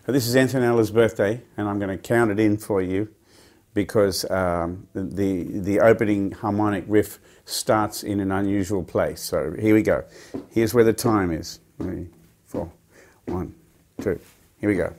This is Antonella's birthday, and I'm going to count it in for you because the opening harmonic riff starts in an unusual place. So here we go. Here's where the time is. 3, 4, 1, 2. Here we go.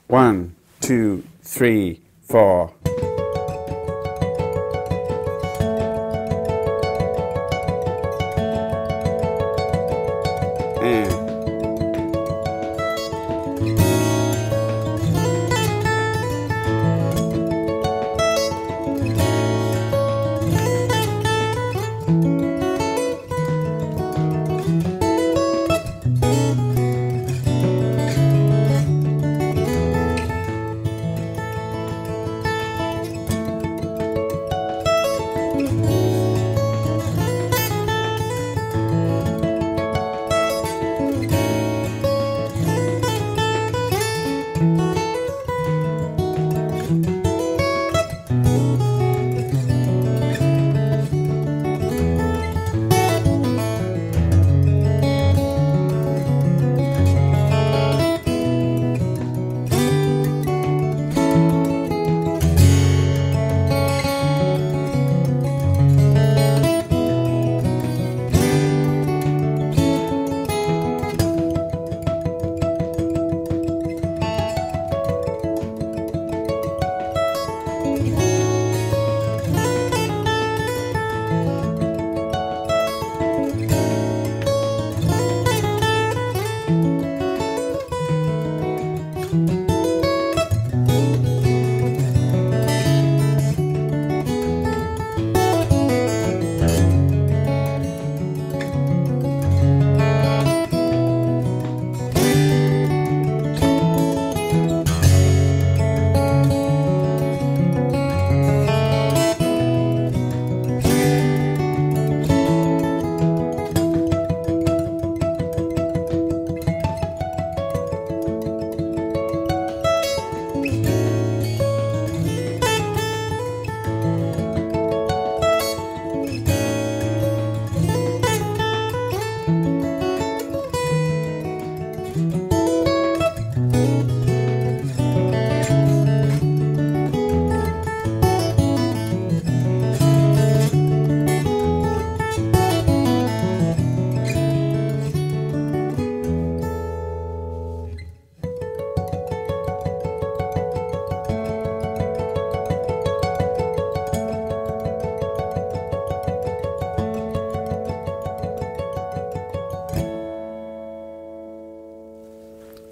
1, 2, 3, 4.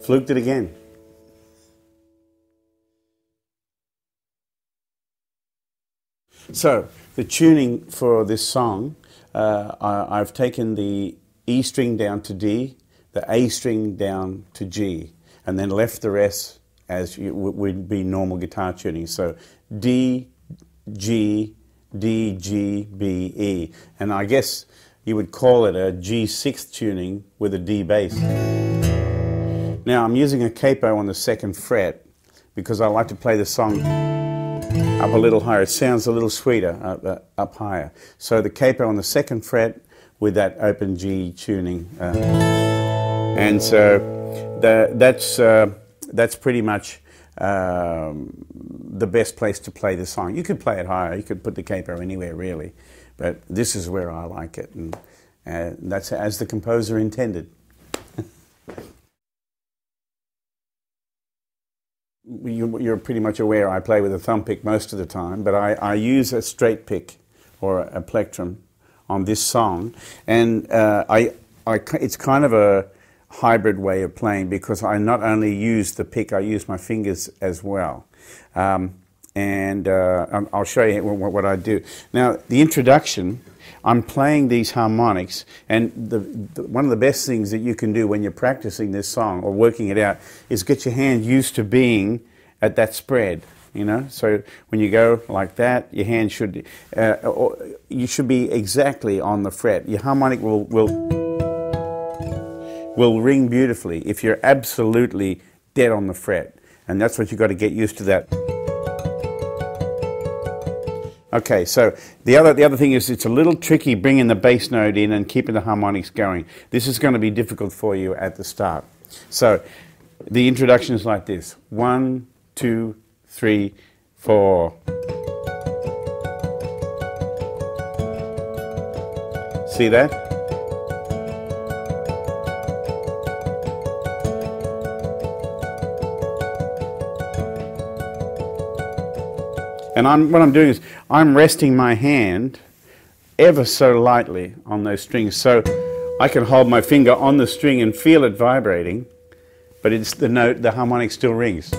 Fluked it again. So, the tuning for this song, I've taken the E string down to D, the A string down to G, and then left the rest as would be normal guitar tuning. So, D, G, D, G, B, E. And I guess you would call it a G6 tuning with a D bass. Now I'm using a capo on the 2nd fret because I like to play the song up a little higher. It sounds a little sweeter up higher. So the capo on the 2nd fret with that open G tuning. And so that's pretty much the best place to play the song. You could play it higher. You could put the capo anywhere really. But this is where I like it. And that's as the composer intended. You're pretty much aware I play with a thumb pick most of the time, but I use a straight pick or a plectrum on this song, and it's kind of a hybrid way of playing because I not only use the pick, I use my fingers as well, and I'll show you what I do. Now, the introduction, I'm playing these harmonics, and one of the best things that you can do when you're practicing this song or working it out is get your hand used to being at that spread, you know. So when you go like that, your hand should, you should be exactly on the fret. Your harmonic will ring beautifully if you're absolutely dead on the fret, and that's what you've got to get used to that. Okay, so the other thing is it's a little tricky bringing the bass note in and keeping the harmonics going. This is going to be difficult for you at the start. So the introduction is like this. 1, 2, 3, 4. See that? And what I'm doing is I'm resting my hand ever so lightly on those strings, so I can hold my finger on the string and feel it vibrating, but it's the note, the harmonic still rings,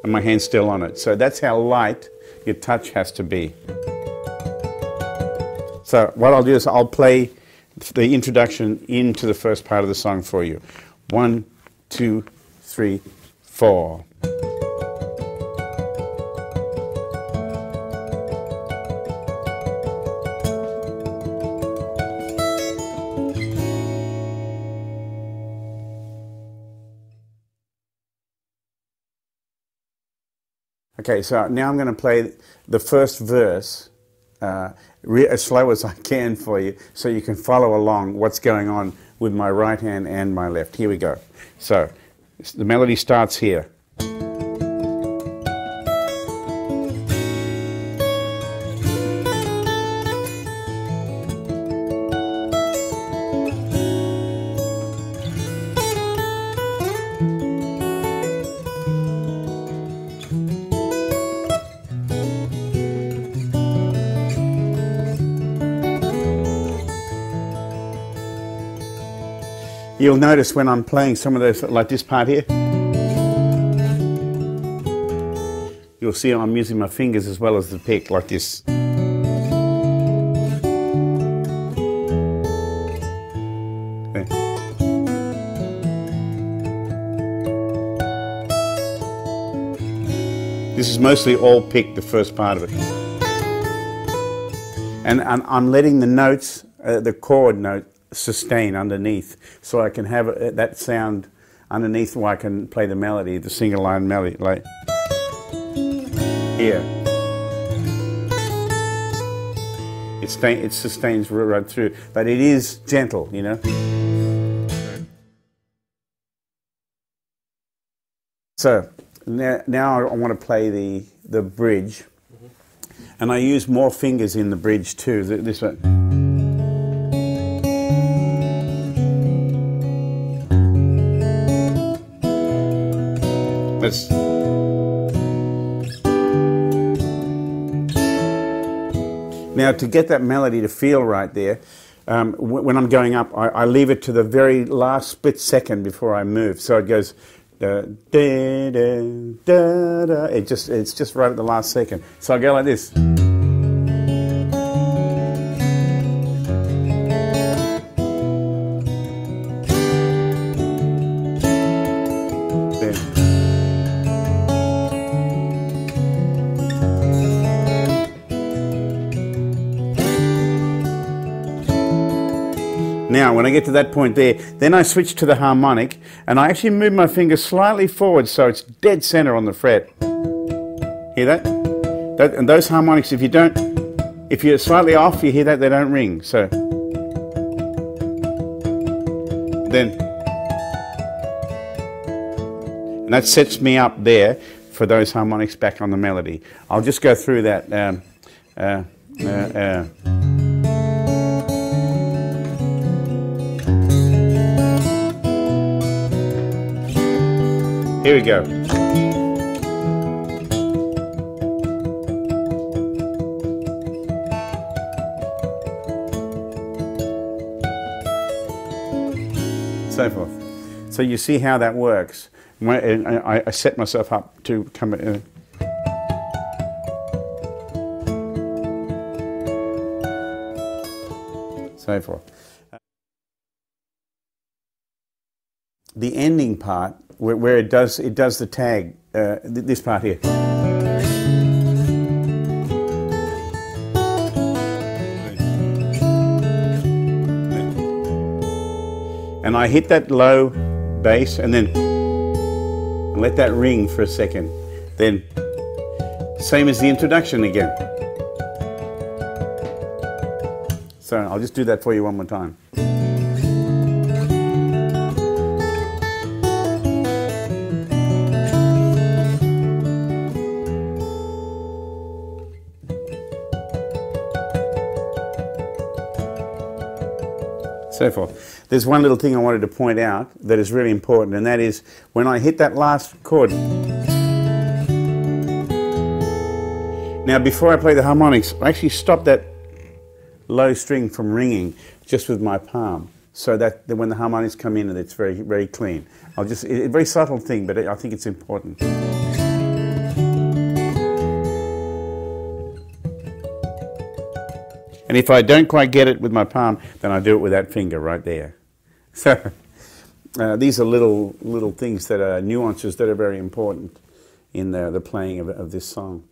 and my hand's still on it. So that's how light your touch has to be. So what I'll do is I'll play the introduction into the first part of the song for you. 1, 2, 3, 4. Okay, so now I'm going to play the first verse as slow as I can for you, so you can follow along what's going on with my right hand and my left. Here we go. So the melody starts here. You'll notice when I'm playing some of those, like this part here, you'll see I'm using my fingers as well as the pick, like this. Okay. This is mostly all pick, the first part of it. And I'm letting the notes, the chord note, sustain underneath, so I can have that sound underneath where I can play the melody, the single line melody, like here. It sustains right through, but it is gentle, you know. So now I want to play the bridge, and I use more fingers in the bridge too. This one. Now, to get that melody to feel right there, when I'm going up, I leave it to the very last split second before I move. So it goes da, da, da, da, da. It's just right at the last second. So I go like this. Now, when I get to that point there, then I switch to the harmonic, and I actually move my finger slightly forward so it's dead center on the fret. Hear that? And those harmonics, if you're slightly off, you hear that, they don't ring. So then, and that sets me up there for those harmonics back on the melody. I'll just go through that. Here we go. So forth. So you see how that works. I set myself up to come. So forth. The ending part, where it does the tag, this part here. And I hit that low bass and then let that ring for a second. Then, same as the introduction again. So I'll just do that for you one more time. so forth. There's one little thing I wanted to point out that is really important, and that is when I hit that last chord. Now, before I play the harmonics, I actually stop that low string from ringing just with my palm, so that when the harmonics come in, it's very, very clean. It's a very subtle thing, but I think it's important. And if I don't quite get it with my palm, then I do it with that finger right there. So these are little things that are nuances that are very important in the playing of this song.